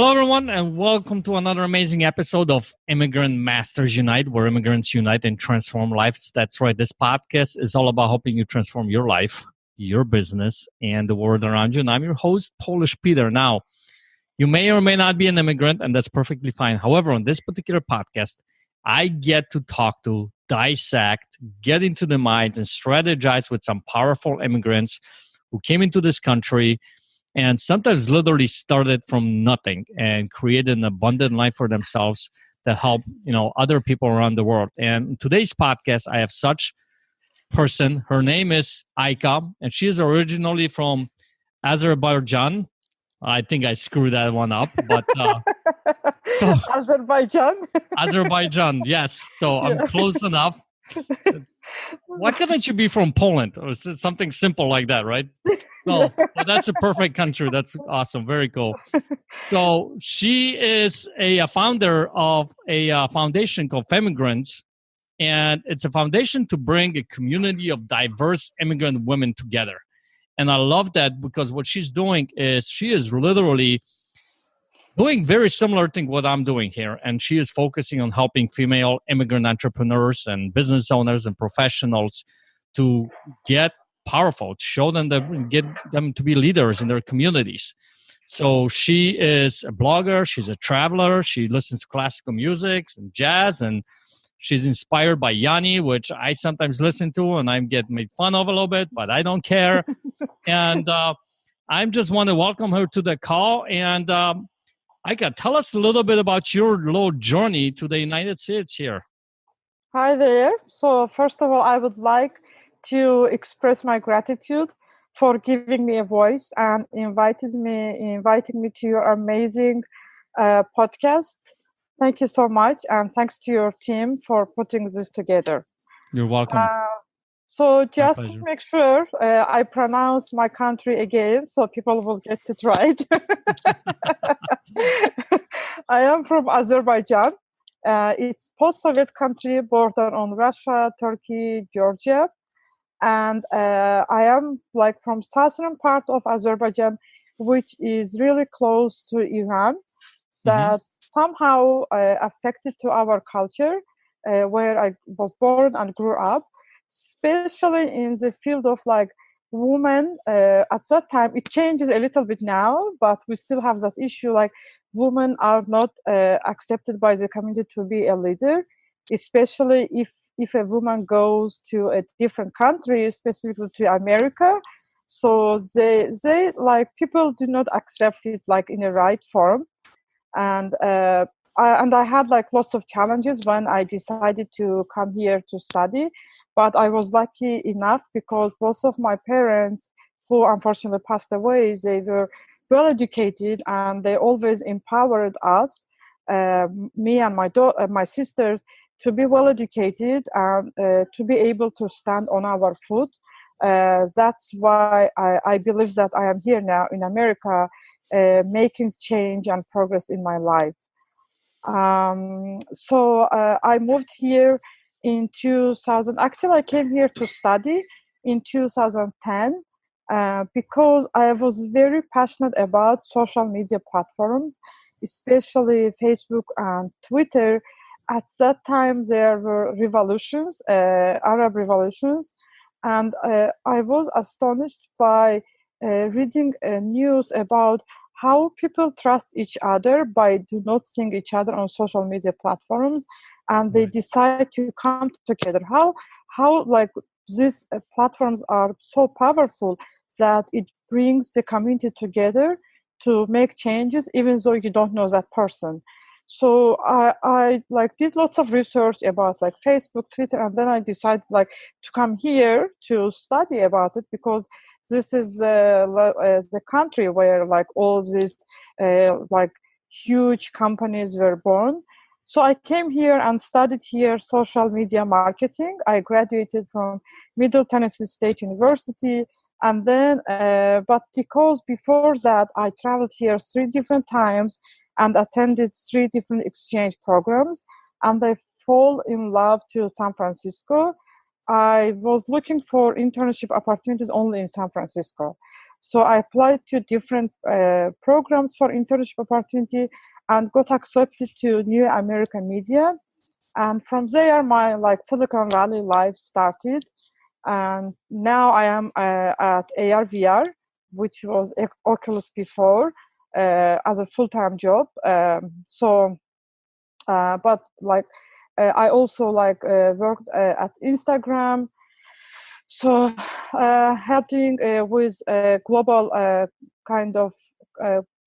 Hello, everyone, and welcome to another amazing episode of Immigrant Masters Unite, where immigrants unite and transform lives. That's right. This podcast is all about helping you transform your life, your business, and the world around you. And I'm your host, Polish Peter. Now, you may or may not be an immigrant, and that's perfectly fine. However, on this particular podcast, I get to talk to, dissect, get into the minds, and strategize with some powerful immigrants who came into this country and sometimes literally started from nothing and created an abundant life for themselves to help, other people around the world. And in today's podcast, I have such person. Her name is Ika, and she is originally from Azerbaijan. I think I screwed that one up, but so Azerbaijan, yes. So I'm close enough. Why couldn't you be from Poland or something simple like that, right? No, but that's a perfect country. That's awesome. Very cool. So she is a founder of a foundation called Femigrants, and it's a foundation to bring a community of diverse immigrant women together. And I love that because what she's doing is she is literally doing very similar to what I'm doing here. And she is focusing on helping female immigrant entrepreneurs and business owners and professionals to get powerful, to show them that get them to be leaders in their communities. So she is a blogger, she's a traveler, she listens to classical music and jazz, and she's inspired by Yanni, which I sometimes listen to and I get made fun of a little bit, but I don't care. And I just want to welcome her to the call. And Ika, tell us a little bit about your little journey to the United States here. Hi there. So first of all, I would like to express my gratitude for giving me a voice and inviting me to your amazing podcast. Thank you so much, and thanks to your team for putting this together. You're welcome. So just to make sure I pronounce my country again so people will get it right. I am from Azerbaijan. It's post-Soviet country border on Russia, Turkey, Georgia. And I am from southern part of Azerbaijan, which is really close to Iran, that somehow affected to our culture, where I was born and grew up, especially in the field of women. At that time, it changes a little bit now, but we still have that issue, women are not accepted by the community to be a leader, especially if a woman goes to a different country, specifically to America. So they people do not accept it in a right form. And I had lots of challenges when I decided to come here to study, but I was lucky enough because both of my parents, who unfortunately passed away, they were well educated and they always empowered us, me and my sisters, to be well educated and to be able to stand on our foot. That's why I believe that I am here now in America, making change and progress in my life. So I moved here in 2000. Actually, I came here to study in 2010 because I was very passionate about social media platforms, especially Facebook and Twitter. At that time, there were revolutions, Arab revolutions, and I was astonished by reading news about how people trust each other by do not seeing each other on social media platforms, and they decide to come together. How these platforms are so powerful that it brings the community together to make changes, even though you don't know that person. So I did lots of research about Facebook, Twitter, and then I decided to come here to study about it because this is the country where all these huge companies were born. So I came here and studied here social media marketing. I graduated from Middle Tennessee State University. And then, but because before that, I traveled here 3 different times and attended 3 different exchange programs. And I fall in love to San Francisco. I was looking for internship opportunities only in San Francisco. So I applied to different programs for internship opportunity and got accepted to New American Media. And from there, my Silicon Valley life started. And now I am at AR/VR, which was Oculus before, as a full-time job. But I also worked at Instagram, so helping with global kind of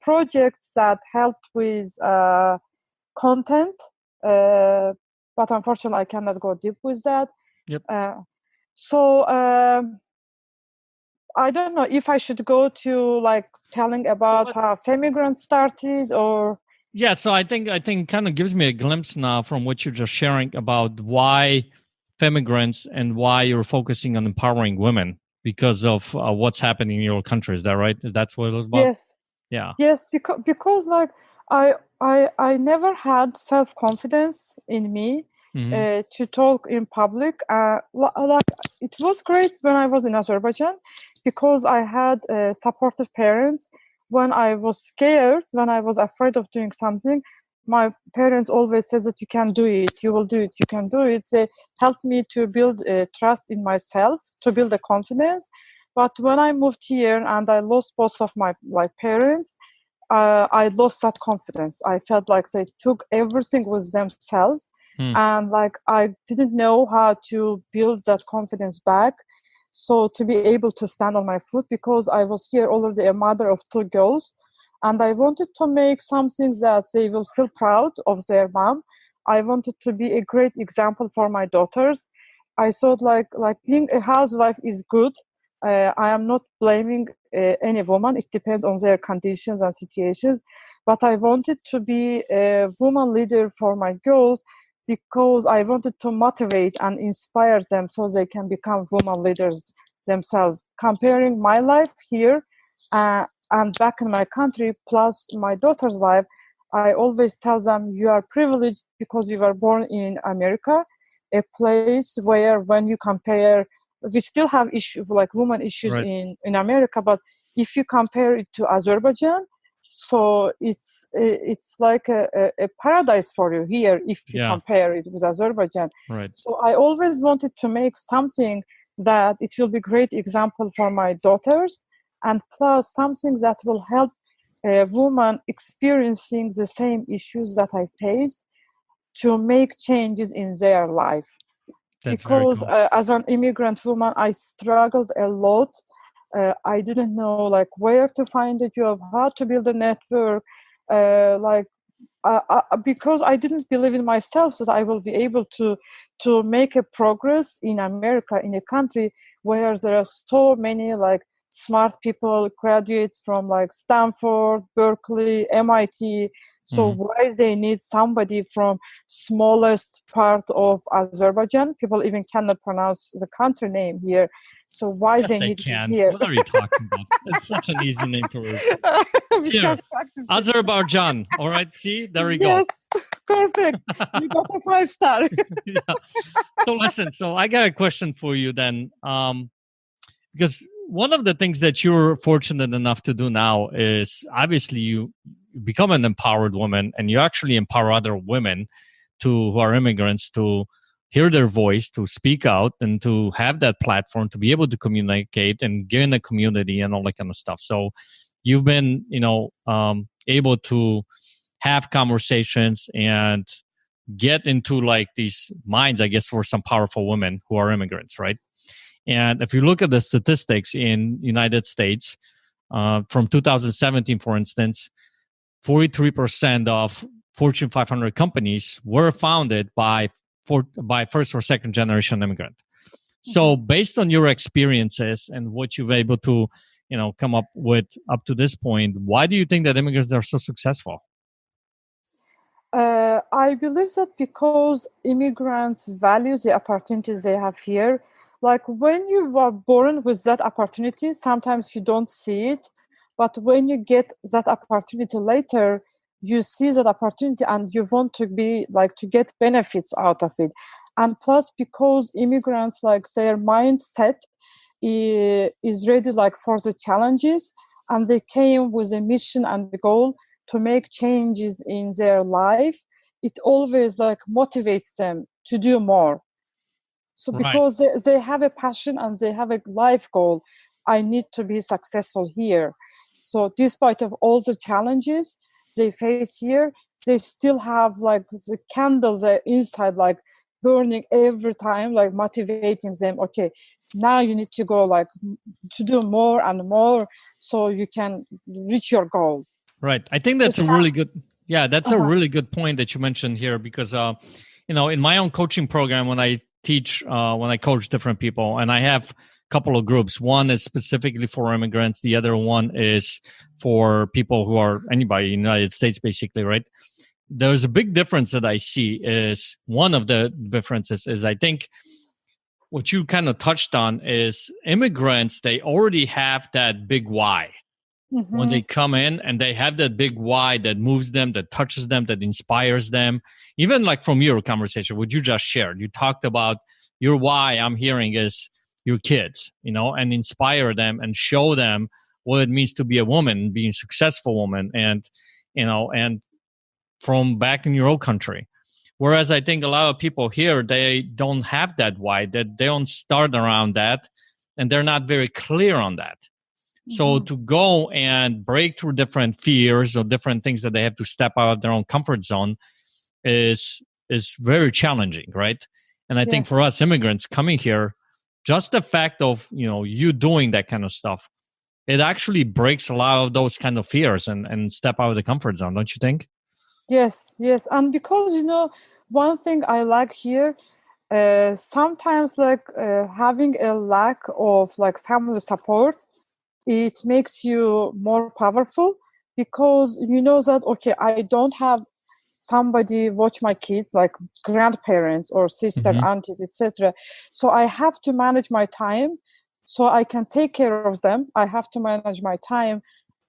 projects that helped with content. But unfortunately, I cannot go deep with that. Yep. So I don't know if I should go to telling about how Femigrants started or. Yeah, so I think kind of gives me a glimpse now from what you're just sharing about why Femigrants and why you're focusing on empowering women because of what's happening in your country. Is that right? That's what it was about? Yes. Yeah. Yes, because I never had self-confidence in me to talk in public. It was great when I was in Azerbaijan because I had supportive parents. When I was scared, when I was afraid of doing something, my parents always says that you can do it, you will do it, you can do it. They helped me to build trust in myself, to build a confidence. But when I moved here and I lost both of my parents, I lost that confidence. I felt like they took everything with themselves, and I didn't know how to build that confidence back. So to be able to stand on my foot, because I was here already a mother of 2 girls, and I wanted to make something that they will feel proud of their mom. I wanted to be a great example for my daughters. I thought like being a housewife is good. I am not blaming any woman. It depends on their conditions and situations. But I wanted to be a woman leader for my girls because I wanted to motivate and inspire them so they can become woman leaders themselves. Comparing my life here and back in my country, plus my daughter's life, I always tell them, you are privileged because you were born in America, a place where when you compare, we still have issues like women issues Right. in America, but if you compare it to Azerbaijan, so it's like a paradise for you here if you compare it with Azerbaijan. Right. So I always wanted to make something that it will be great example for my daughters, and plus something that will help a woman experiencing the same issues that I faced to make changes in their life. That's because very cool. As an immigrant woman, I struggled a lot. I didn't know where to find a job, how to build a network, because I didn't believe in myself that I will be able to make a progress in America, in a country where there are so many smart people, graduates from Stanford, Berkeley, MIT. So why they need somebody from smallest part of Azerbaijan? People even cannot pronounce the country name here. So why Yes, they they need can. here? What are you talking about? It's such an easy name to read. We Here, just practiced it. Azerbaijan. All right, see, there we go. Yes, perfect. You got a 5-star. Yeah. So listen, so I got a question for you then, because one of the things that you're fortunate enough to do now is obviously you become an empowered woman, and you actually empower other women who are immigrants to hear their voice, to speak out, and to have that platform to be able to communicate and gain a community and all that kind of stuff. So you've been, able to have conversations and get into these minds, I guess, for some powerful women who are immigrants, right? And if you look at the statistics in United States, from 2017, for instance, 43% of Fortune 500 companies were founded by first or second generation immigrant. So based on your experiences and what you've able to, come up with up to this point, why do you think that immigrants are so successful? I believe that because immigrants value the opportunities they have here. When you are born with that opportunity, sometimes you don't see it. But when you get that opportunity later, you see that opportunity and you want to be to get benefits out of it. And plus, because immigrants, their mindset is ready like for the challenges, and they came with a mission and the goal to make changes in their life, it always like motivates them to do more. So Right. because they have a passion and they have a life goal, I need to be successful here. So despite of all the challenges they face here, they still have like the candles inside, like burning every time, like motivating them. Okay, now you need to go like to do more and more so you can reach your goal. Right. I think that's a really good, yeah, that's a really good point that you mentioned here because, in my own coaching program, when I teach, when I coach different people, and I have a couple of groups. One is specifically for immigrants. The other one is for people who are anybody in the United States, basically, right? There's a big difference that I see is one of the differences is I think what you kind of touched on is immigrants, they already have that big why. When they come in and they have that big why that moves them, that touches them, that inspires them. Even like from your conversation, what you just shared, you talked about your why I'm hearing is your kids, and inspire them and show them what it means to be a woman, being a successful woman, and from back in your own country. Whereas I think a lot of people here, they don't have that why, that they don't start around that, and they're not very clear on that. So to go and break through different fears or different things that they have to step out of their own comfort zone is very challenging, right? And I think for us immigrants coming here, just the fact of you doing that kind of stuff, it actually breaks a lot of those kind of fears and step out of the comfort zone, don't you think? Yes, and because one thing I like here, sometimes like having a lack of like family support, it makes you more powerful because you know that, okay, I don't have somebody watch my kids like grandparents or sister, aunties, etc. So I have to manage my time so I can take care of them. I have to manage my time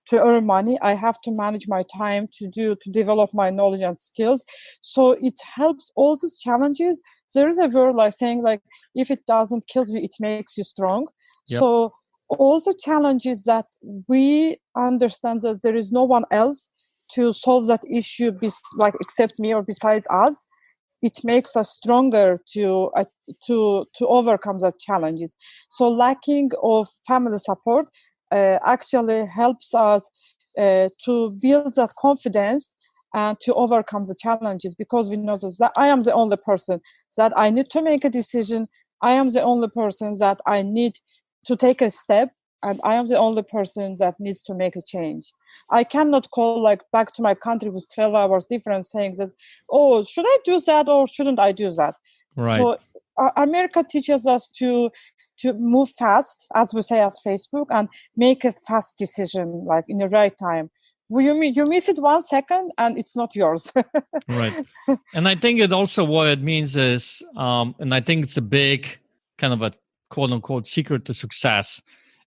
to earn money. I have to manage my time to develop my knowledge and skills. So it helps all these challenges. There is a word like saying like, if it doesn't kill you, it makes you strong. Yep. So all the challenges that we understand that there is no one else to solve that issue like except me or besides us, it makes us stronger to overcome the challenges. So lacking of family support actually helps us to build that confidence and to overcome the challenges, because we know that I am the only person that I need to make a decision. I am the only person that I need to take a step, and I am the only person that needs to make a change. I cannot call like back to my country with 12 hours difference saying that, oh, should I do that or shouldn't I do that? Right. So America teaches us to move fast, as we say at Facebook, and make a fast decision like in the right time. You miss it 1 second and it's not yours. Right. And I think it also what it means is, and I think it's a big kind of a quote unquote secret to success,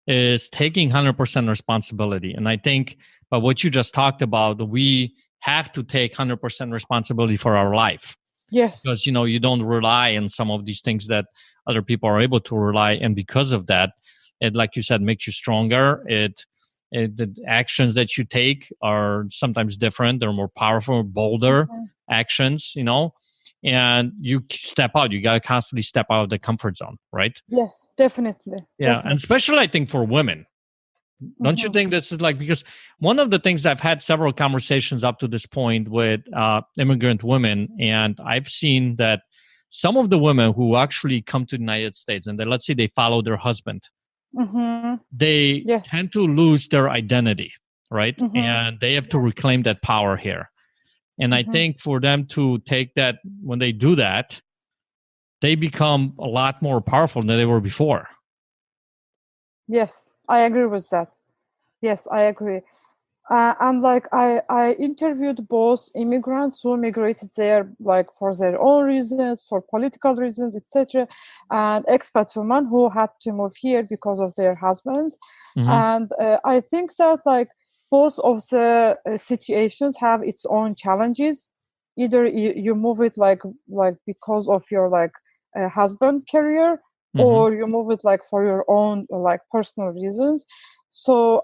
is taking 100% responsibility. And I think by what you just talked about, we have to take 100% responsibility for our life. Yes. Because, you don't rely on some of these things that other people are able to rely. And because of that, it, like you said, makes you stronger. The actions that you take are sometimes different. They're more powerful, bolder actions, and you step out. You got to constantly step out of the comfort zone, right? Yes, definitely. Yeah. Definitely. And especially I think for women, don't you think this is like, because one of the things I've had several conversations up to this point with immigrant women, and I've seen that some of the women who actually come to the United States and let's say they follow their husband, they tend to lose their identity, right? And they have to reclaim that power here. And I think for them to take that, when they do that, they become a lot more powerful than they were before. Yes, I agree with that. Yes, I agree. And like I interviewed both immigrants who migrated there like for their own reasons, for political reasons, etc., and expat women who had to move here because of their husbands. And I think that like both of the situations have its own challenges. Either you move it like because of your like husband career, or you move it like for your own like personal reasons. So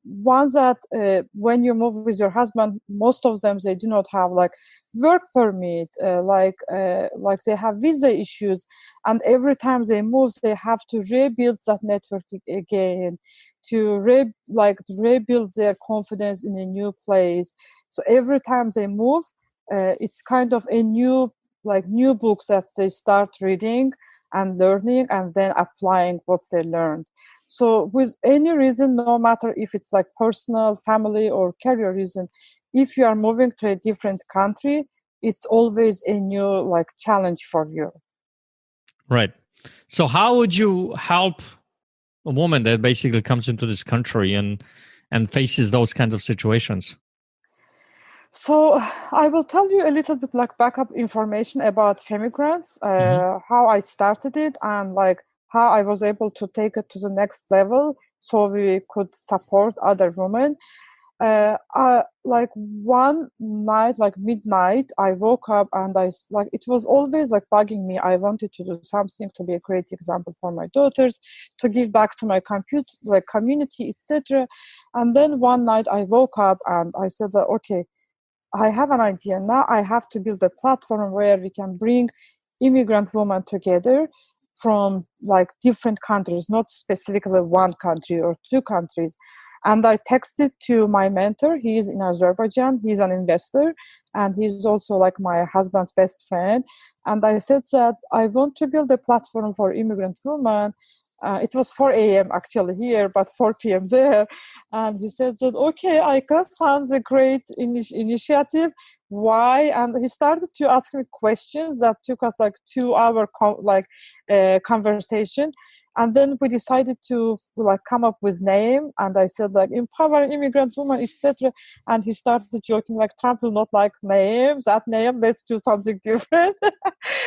ones that when you move with your husband, most of them, they do not have like work permit, like they have visa issues, and every time they move, they have to rebuild that network again, to rebuild their confidence in a new place. So every time they move, it's kind of a new books that they start reading and learning and then applying what they learned. So with any reason, no matter if it's like personal, family, or career reason, if you are moving to a different country, it's always a new like challenge for you. Right. So how would you help a woman that basically comes into this country and faces those kinds of situations? So I will tell you a little bit like backup information about Femigrants, how I started it, and like how I was able to take it to the next level so we could support other women. Like one night, like midnight, I woke up and it was always like bugging me. I wanted to do something to be a great example for my daughters, to give back to my community, etc. And then one night I woke up and I said, okay, I have an idea. Now I have to build a platform where we can bring immigrant women together from like different countries, not specifically one country or two countries. And I texted to my mentor. He is in Azerbaijan. He's an investor, and he's also like my husband's best friend. And I said that I want to build a platform for immigrant women. It was 4 a.m. actually here, but 4 p.m. there. And he said that, okay, Ika, sounds a great initiative. Why? And he started to ask me questions that took us like 2 hour conversation. And then we decided to like come up with name. And I said like empower immigrant women, etc. And he started joking like Trump will not like names. That name, let's do something different.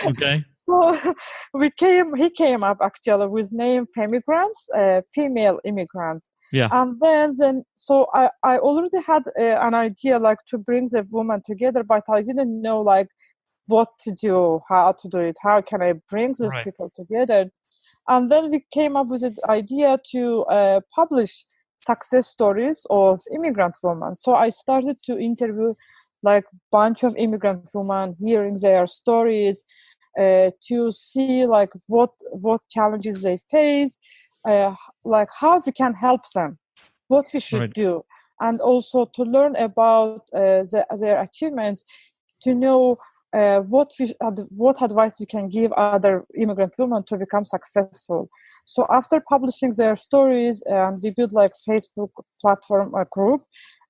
Okay. So he came up actually with name Femigrants, female immigrants. Yeah. And then so I already had an idea like to bring the women together, but I didn't know like what to do, how to do it, how can I bring these people together. And then we came up with an idea to publish success stories of immigrant women. So I started to interview like bunch of immigrant women, hearing their stories, to see like what challenges they face, like how we can help them, what we should do, and also to learn about their achievements, to know what advice we can give other immigrant women to become successful. So after publishing their stories, we built like Facebook platform group,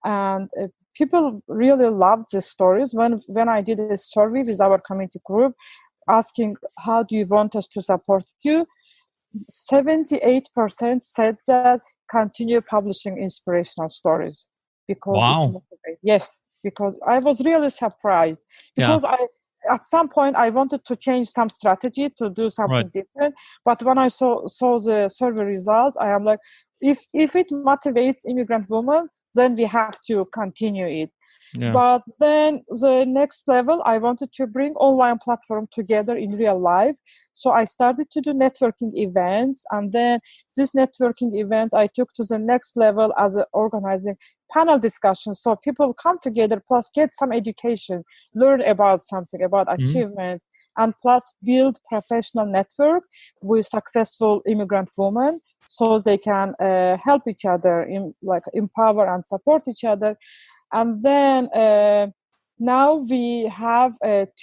and people really loved the stories. When I did a survey with our community group asking how do you want us to support you, 78% said that continue publishing inspirational stories because it motivates. Yes, because I was really surprised because at some point I wanted to change some strategy to do something different, but when I saw the survey results, I am like, if it motivates immigrant women, then we have to continue it. Yeah. But then the next level, I wanted to bring online platform together in real life. So I started to do networking events, and then this networking event I took to the next level as organizing panel discussions. So people come together, plus get some education, learn about something, about achievements, and plus build professional network with successful immigrant women so they can help each other, empower and support each other. And then now we have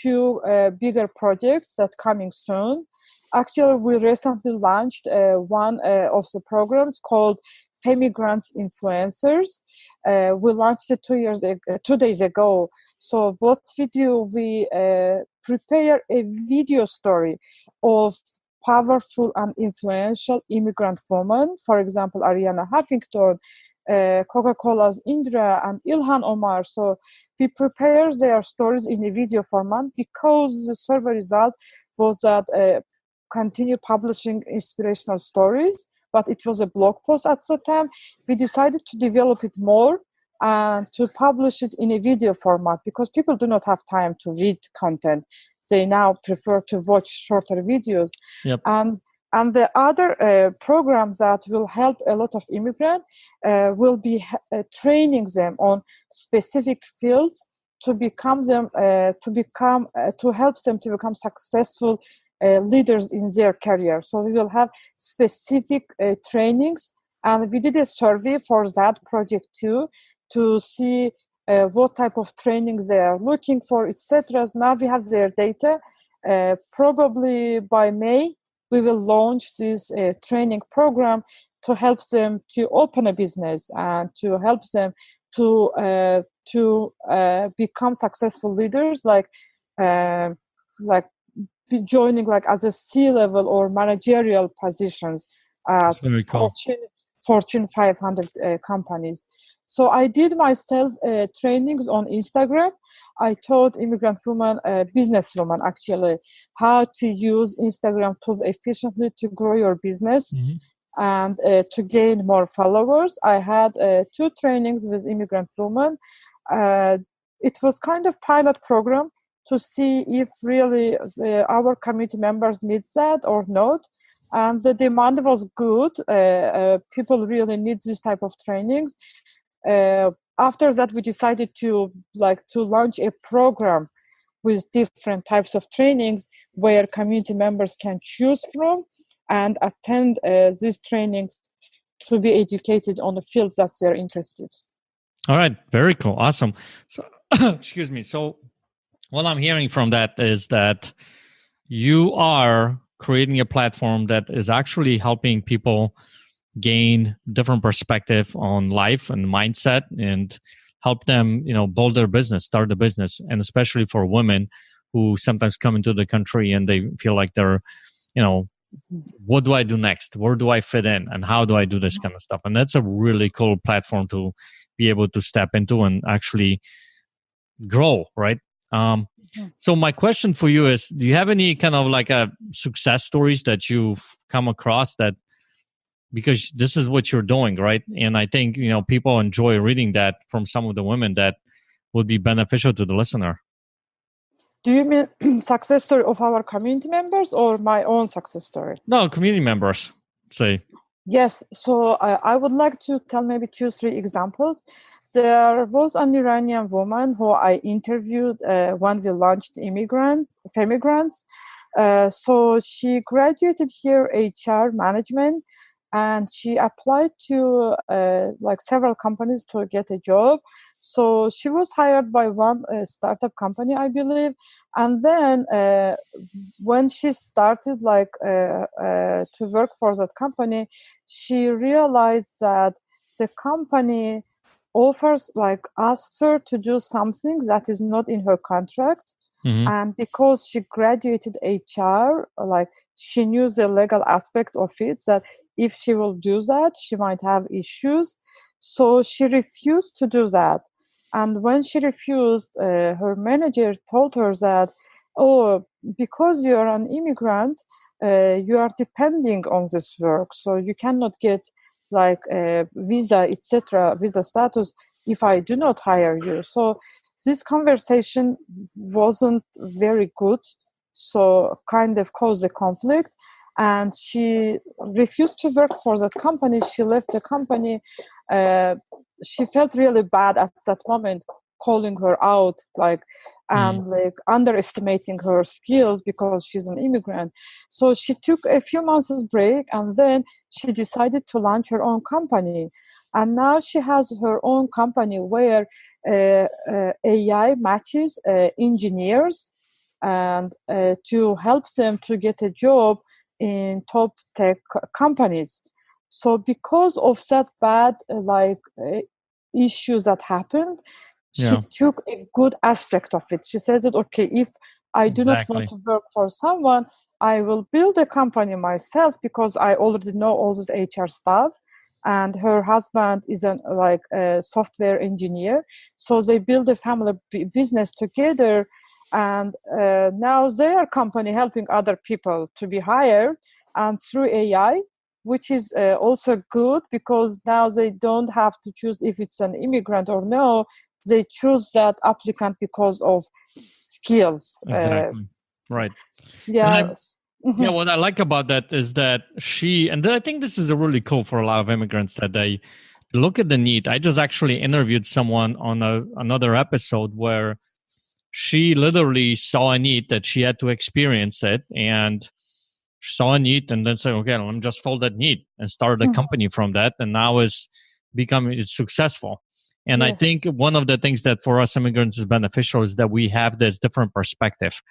2 bigger projects that coming soon. Actually, we recently launched one of the programs called Femigrants Influencers. We launched it 2 days ago. So what we do, we prepare a video story of powerful and influential immigrant women. For example, Ariana Huffington, Coca-Cola's Indra, and Ilhan Omar. So we prepare their stories in a video format because the survey result was that continue publishing inspirational stories, but it was a blog post at the time. We decided to develop it more and to publish it in a video format because people do not have time to read content. They now prefer to watch shorter videos. Yep. And And the other programs that will help a lot of immigrants will be training them on specific fields to become them to help them to become successful leaders in their career. So we will have specific trainings, and we did a survey for that project too to see what type of trainings they are looking for, etc. Now we have their data. Probably by May we will launch this training program to help them to open a business and to help them to become successful leaders, like joining like as a C-level or managerial positions at Fortune 500 companies. So I did myself trainings on Instagram. I taught immigrant women, business women actually, how to use Instagram tools efficiently to grow your business and to gain more followers. I had 2 trainings with immigrant women. It was kind of pilot program to see if really our community members need that or not. And the demand was good. People really need this type of trainings. After that, we decided to launch a program with different types of trainings where community members can choose from and attend these trainings to be educated on the fields that they're interested. All right, very cool, awesome. So, excuse me. So, what I'm hearing from that is that you are creating a platform that is actually helping people gain different perspective on life and mindset and help them, build their business, start a business. And especially for women who sometimes come into the country and they feel like they're, what do I do next? Where do I fit in? And how do I do this kind of stuff? And that's a really cool platform to be able to step into and actually grow, right? So my question for you is, do you have any kind of like a success stories that you've come across that, because this is what you're doing, right? And I think, people enjoy reading that from some of the women that would be beneficial to the listener. Do you mean success story of our community members or my own success story? No, community members, say. Yes, so I would like to tell maybe 2-3 examples. There was an Iranian woman who I interviewed when we launched Femigrants. So she graduated here HR management, and she applied to several companies to get a job. So she was hired by one startup company, I believe. And then when she started to work for that company, she realized that the company asks her to do something that is not in her contract. And because she graduated HR, she knew the legal aspect of it, that if she will do that, she might have issues. So she refused to do that. And when she refused, her manager told her that, because you are an immigrant, you are depending on this work. So you cannot get a visa, etc., visa status if I do not hire you. So this conversation wasn't very good, so kind of caused a conflict, and she refused to work for that company. She left the company. She felt really bad at that moment, calling her out, underestimating her skills because she's an immigrant. So she took a few months break, and then she decided to launch her own company. And now she has her own company where AI matches engineers and to help them to get a job in top tech companies. So because of that bad issues that happened, she took a good aspect of it. She says that, okay, if I do not want to work for someone, I will build a company myself because I already know all this HR stuff. And her husband is a software engineer. So they build a family business together. And now their company helping other people to be hired and through AI, which is also good because now they don't have to choose if it's an immigrant or no. They choose that applicant because of skills. Exactly. Right. Yeah. Yeah, what I like about that is that and I think this is a really cool for a lot of immigrants that they look at the need. I just actually interviewed someone on another episode where she literally saw a need that she had to experience it, and saw a need and then said, okay, let me just fill that need, and started a company from that, and now it's successful. And I Yes. think one of the things that for us immigrants is beneficial is that we have this different perspective,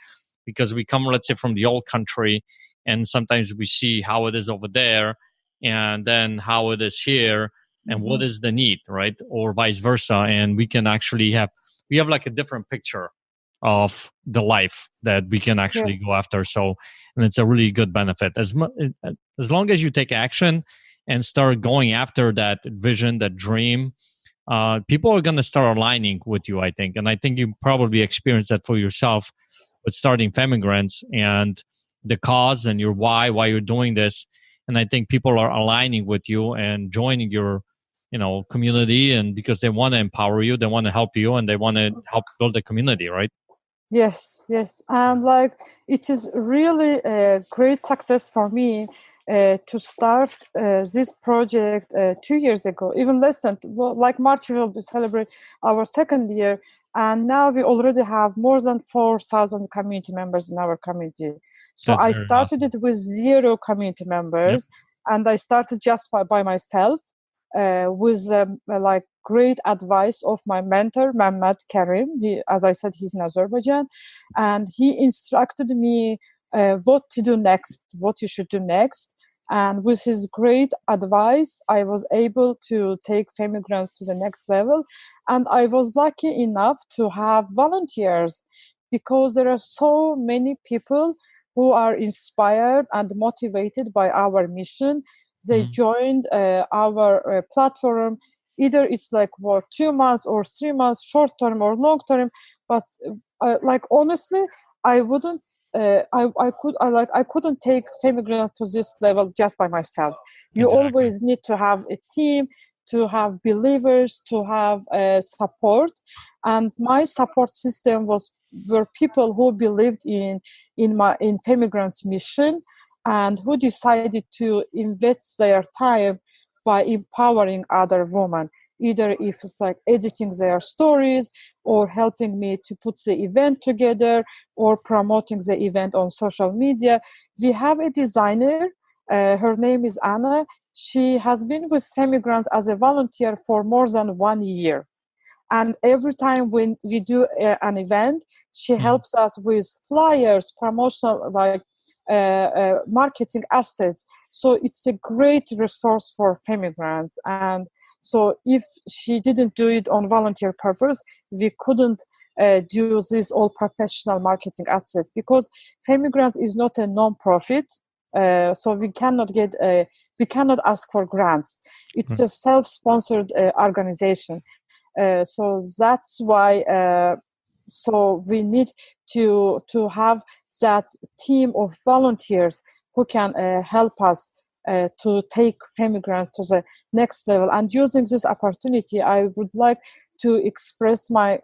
because we come, let's say, from the old country, and sometimes we see how it is over there and then how it is here, and what is the need, right? Or vice versa. And we can actually we have like a different picture of the life that we can actually Yes. go after. So, and it's a really good benefit as long as you take action and start going after that vision, that dream. People are going to start aligning with you, I think. And I think you probably experienced that for yourself with starting Femigrants and the cause and your why you're doing this. And I think people are aligning with you and joining your, community, and because they want to empower you, they want to help you, and they want to help build the community, right? Yes, yes. And like it is really a great success for me to start this project 2 years ago, even less than, well, like March we will celebrate our second year. And now we already have more than 4,000 community members in our community. So That's I very started awesome. it with 0 community Yep. members, and I started just by myself with like great advice of my mentor, Mehmet Karim. As I said, he's in Azerbaijan, and he instructed me what to do next, what you should do next. And with his great advice, I was able to take Femigrants to the next level. And I was lucky enough to have volunteers, because there are so many people who are inspired and motivated by our mission. They joined our platform. Either it's like for 2 months or 3 months, short term or long term. But like honestly, I wouldn't. I couldn't take Femigrants to this level just by myself. You Exactly. always need to have a team, to have believers, to have support. And my support system were people who believed in Femigrants' mission, and who decided to invest their time by empowering other women, either if it's like editing their stories, or helping me to put the event together, or promoting the event on social media. We have a designer, her name is Anna. She has been with Femigrants as a volunteer for more than 1 year. And every time when we do an event, she helps us with flyers, promotional, like marketing assets. So it's a great resource for Femigrants. And so if she didn't do it on volunteer purpose, we couldn't do this all professional marketing assets, because Femigrants is not a non-profit. So we cannot ask for grants. It's a self-sponsored organization. So that's why. So we need to have that team of volunteers who can help us to take Femigrants to the next level. And using this opportunity, I would like to express my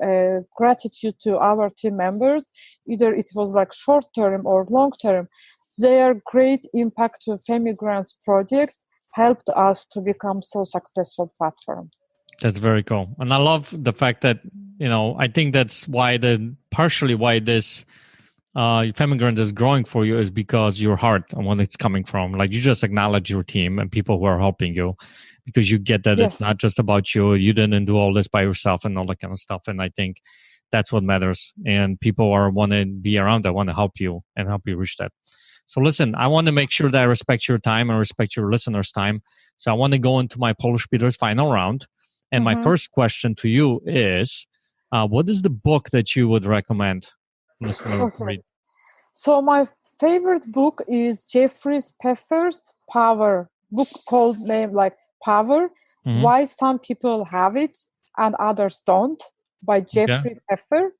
gratitude to our team members. Either it was like short term or long term, their great impact to Femigrants projects helped us to become so successful platform. That's very cool. And I love the fact that, I think that's why partially why this Femigrant is growing for you is because your heart and when it's coming from. Like you just acknowledge your team and people who are helping you, because you get that it's Yes. not just about you. You didn't do all this by yourself and all that kind of stuff. And I think that's what matters. And people want to be around that, want to help you and help you reach that. So listen, I want to make sure that I respect your time and respect your listeners' time. So I want to go into my Polish Speeders final round. And my first question to you is, what is the book that you would recommend listeners to Okay. read? So my favorite book is Jeffrey Pfeffer's Power, book called name like Power, Mm-hmm. Why Some People Have It and Others Don't, by Okay. Jeffrey Pfeffer.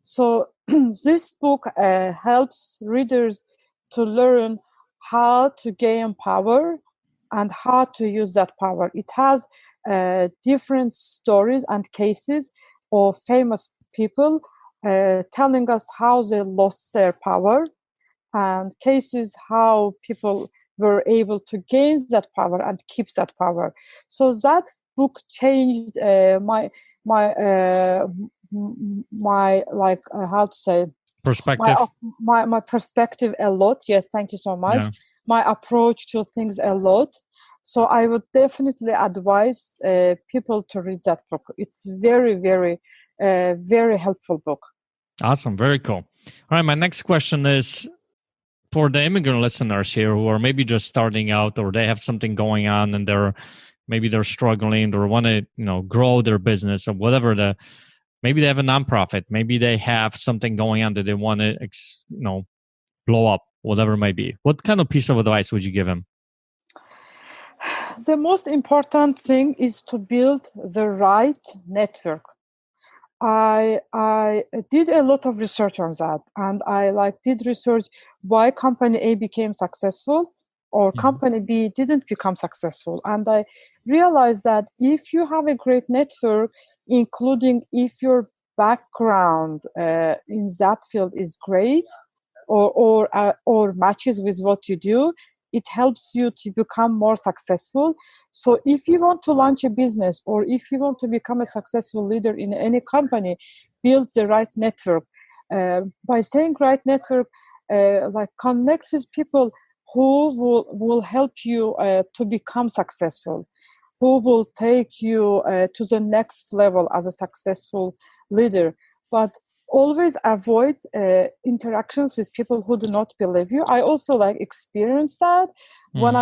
So this book helps readers to learn how to gain power and how to use that power. It has different stories and cases of famous people telling us how they lost their power and cases how people were able to gain that power and keep that power. So that book changed my like how to say Perspective. my perspective a lot. Yeah, thank you so much. Yeah. My approach to things a lot. So I would definitely advise people to read that book. It's very, very, very helpful book. Awesome. Very cool. All right. My next question is for the immigrant listeners here who are maybe just starting out, or they have something going on and they're struggling or want to, grow their business or whatever. Maybe they have a nonprofit. Maybe they have something going on that they want to, blow up, whatever it might be. What kind of piece of advice would you give them? The most important thing is to build the right network. I did a lot of research on that, and I did research why company A became successful or company B didn't become successful. And I realized that if you have a great network, including if your background in that field is great or matches with what you do, it helps you to become more successful. So if you want to launch a business or if you want to become a successful leader in any company, build the right network. By saying right network, connect with people who will help you to become successful, who will take you to the next level as a successful leader. But always avoid interactions with people who do not believe you. I also experienced that when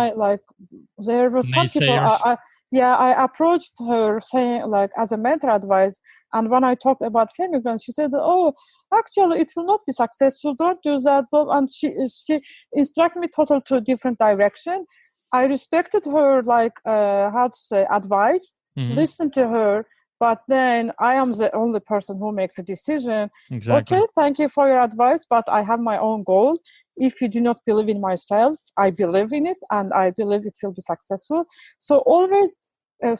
there were some people. I approached her saying as a mentor advice, and when I talked about Femigrants, she said, "Oh, actually, it will not be successful. Don't do that." And she instructed me totally to a different direction. I respected her advice, listened to her. But then I am the only person who makes a decision. Exactly. Okay, thank you for your advice, but I have my own goal. If you do not believe in myself, I believe in it, and I believe it will be successful. So always,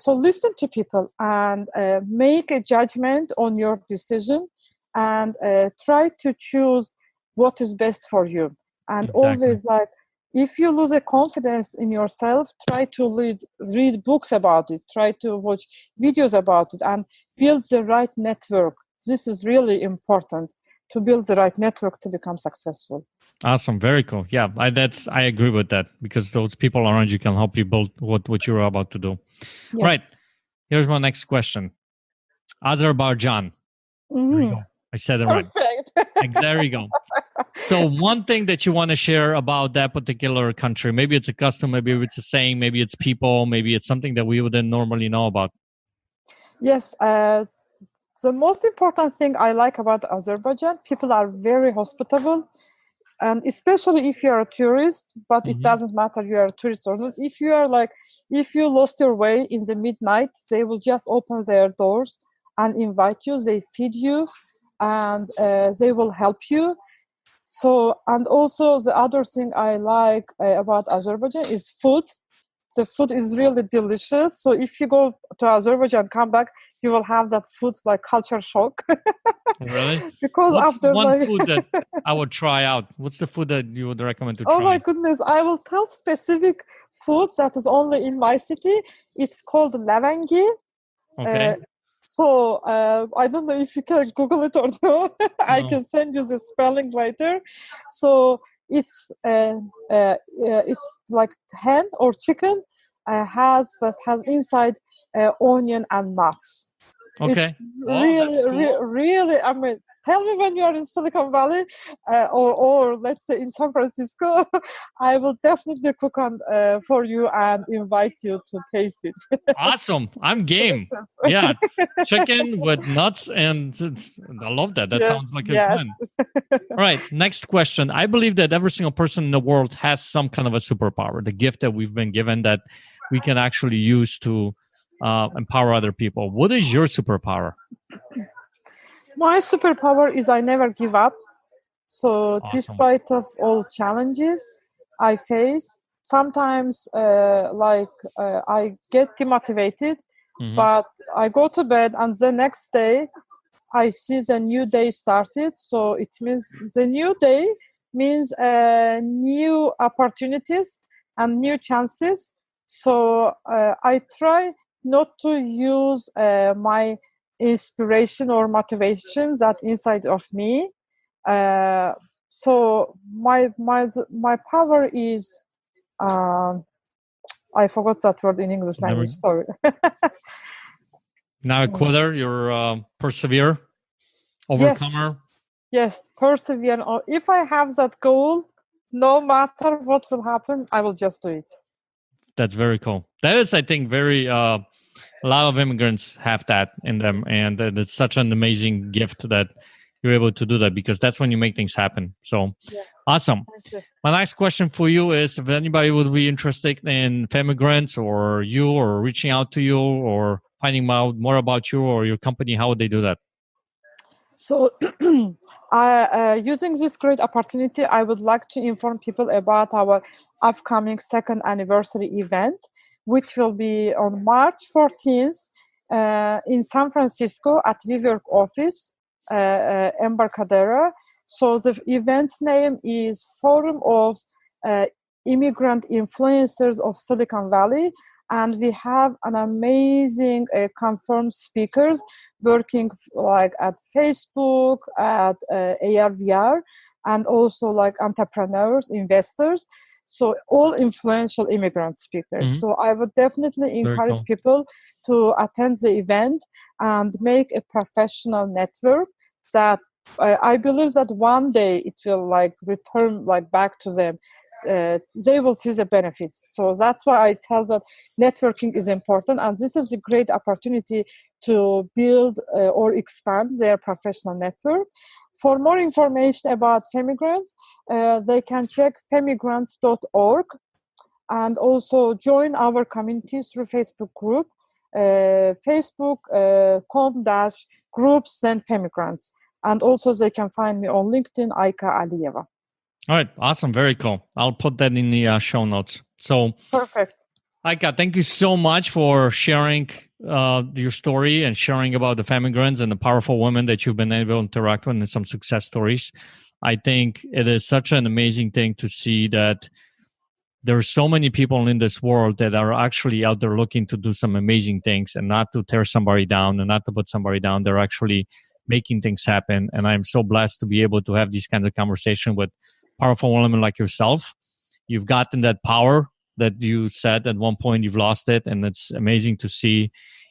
listen to people and make a judgment on your decision, and try to choose what is best for you. And always if you lose a confidence in yourself, try to read books about it, try to watch videos about it, and build the right network. This is really important, to build the right network to become successful. Awesome. Very cool. Yeah, I agree with that, because those people around you can help you build what you're about to do. Yes. Right. Here's my next question. Azerbaijan. There you go. I said it right. There you go. So one thing that you want to share about that particular country, maybe it's a custom, maybe it's a saying, maybe it's people, maybe it's something that we wouldn't normally know about. Yes. The most important thing I like about Azerbaijan, people are very hospitable. And especially if you are a tourist, but it doesn't matter you are a tourist or not. If you are if you lost your way in the midnight, they will just open their doors and invite you. They feed you, and they will help you. So, and also the other thing I like about Azerbaijan is food. The food is really delicious. So if you go to Azerbaijan, come back, you will have that food culture shock. Really? Because what's after one food that I would try out? What's the food that you would recommend to try? Oh my goodness, I will tell specific food that is only in my city. It's called lavangi. Okay. I don't know if you can Google it or no. I can send you the spelling later. So it's like hen or chicken has inside onion and nuts. Okay. It's really amazing. Tell me when you are in Silicon Valley or let's say in San Francisco. I will definitely cook for you and invite you to taste it. Awesome. I'm game. Yeah. Chicken with nuts, and I love that. That sounds like a plan. All right. Next question. I believe that every single person in the world has some kind of a superpower, the gift that we've been given that we can actually use to empower other people. What is your superpower? My superpower is I never give up. So despite of all challenges I face, sometimes I get demotivated, but I go to bed and the next day I see the new day started. So it means the new day means new opportunities and new chances. So I try not to use my inspiration or motivation that inside of me. So my power is I forgot that word in English language. Sorry. Not a quitter. You're persevere, overcomer. Yes, persevere. Or if I have that goal, no matter what will happen, I will just do it. That's very cool. That is, I think, very. A lot of immigrants have that in them, and it's such an amazing gift that you're able to do that, because that's when you make things happen. So awesome. My next question for you is, if anybody would be interested in Femigrants or you, or reaching out to you, or finding out more about you or your company, how would they do that? So using this great opportunity, I would like to inform people about our upcoming second anniversary event, which will be on March 14th in San Francisco at WeWork office, Embarcadero. So the event's name is Forum of Immigrant Influencers of Silicon Valley. And we have an amazing confirmed speakers working like at Facebook, at AR, VR, and also like entrepreneurs, investors. So all influential immigrant speakers. Mm-hmm. So I would definitely encourage people to attend the event and make a professional network that I believe that one day it will like return like back to them. They will see the benefits. So that's why I tell that networking is important, and this is a great opportunity to build or expand their professional network. For more information about Femigrants, they can check femigrants.org and also join our community through Facebook group, facebook.com/groups and Femigrants. And also they can find me on LinkedIn, Ika Aliyeva. All right. Awesome. Very cool. I'll put that in the show notes. So perfect. Ika, thank you so much for sharing your story and sharing about the Femigrants and the powerful women that you've been able to interact with and some success stories. I think it is such an amazing thing to see that there are so many people in this world that are actually out there looking to do some amazing things and not to tear somebody down and not to put somebody down. They're actually making things happen. And I'm so blessed to be able to have these kinds of conversations with powerful women like yourself. You've gotten that power that you said at one point you've lost it, and it's amazing to see.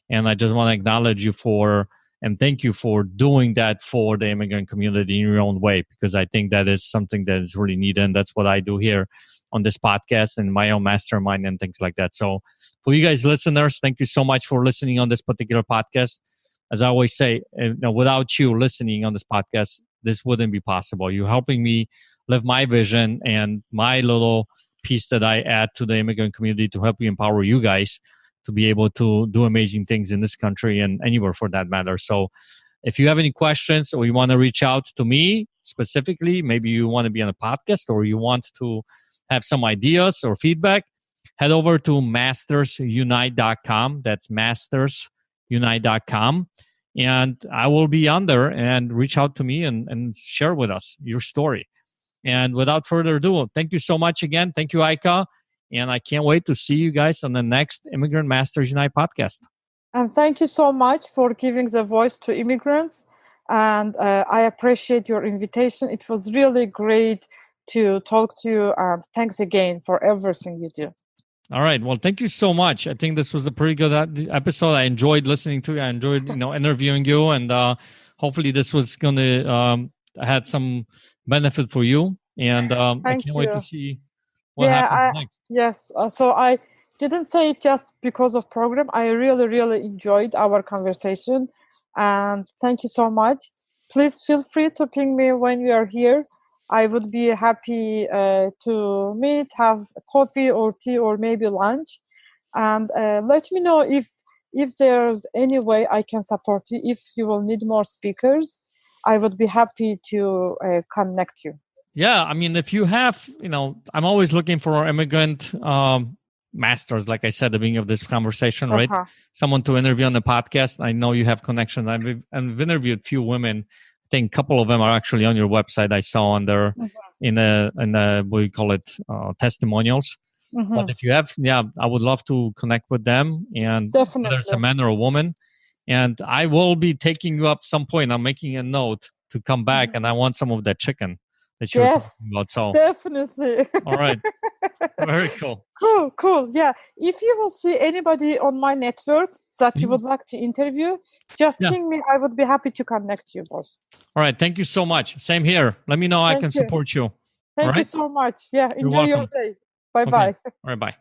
And I just want to acknowledge you for and thank you for doing that for the immigrant community in your own way, because I think that is something that is really needed, and that's what I do here on this podcast and my own mastermind and things like that. So for you guys listeners, thank you so much for listening on this particular podcast. As I always say, without you listening on this podcast, this wouldn't be possible. You're helping me live my vision and my little piece that I add to the immigrant community to help you empower you guys to be able to do amazing things in this country and anywhere for that matter. So if you have any questions or you want to reach out to me specifically, maybe you want to be on a podcast or you want to have some ideas or feedback, head over to mastersunite.com. That's mastersunite.com. And I will be on there, and reach out to me and share with us your story. And without further ado, thank you so much again. Thank you, Ika. And I can't wait to see you guys on the next Immigrant Masters Unite podcast. And thank you so much for giving the voice to immigrants. And I appreciate your invitation. It was really great to talk to you. And thanks again for everything you do. All right. Well, thank you so much. I think this was a pretty good episode. I enjoyed listening to you. I enjoyed, interviewing you. And hopefully this was going to had some benefit for you. And I can't wait to see what happens next. Yes. So I didn't say it just because of program. I really, really enjoyed our conversation. And thank you so much. Please feel free to ping me when you are here. I would be happy to meet, have coffee or tea or maybe lunch. And let me know if there's any way I can support you. If you will need more speakers, I would be happy to connect you. Yeah, I mean, if you have, I'm always looking for immigrant masters, like I said at the beginning of this conversation, right? Someone to interview on the podcast. I know you have connections. I've interviewed a few women. I think a couple of them are actually on your website. I saw on there in a what do you call it, testimonials. But if you have, I would love to connect with them, and Definitely. whether it's a man or a woman. And I will be taking you up some point. I'm making a note to come back, and I want some of that chicken that you were talking about. So definitely. All right. Very cool. Cool. Yeah. If you will see anybody on my network that you would like to interview, just ping me. I would be happy to connect you both. All right. Thank you so much. Same here. Let me know I can support you. Thank you so much. Yeah. Enjoy your day. Bye-bye. Okay. All right. Bye.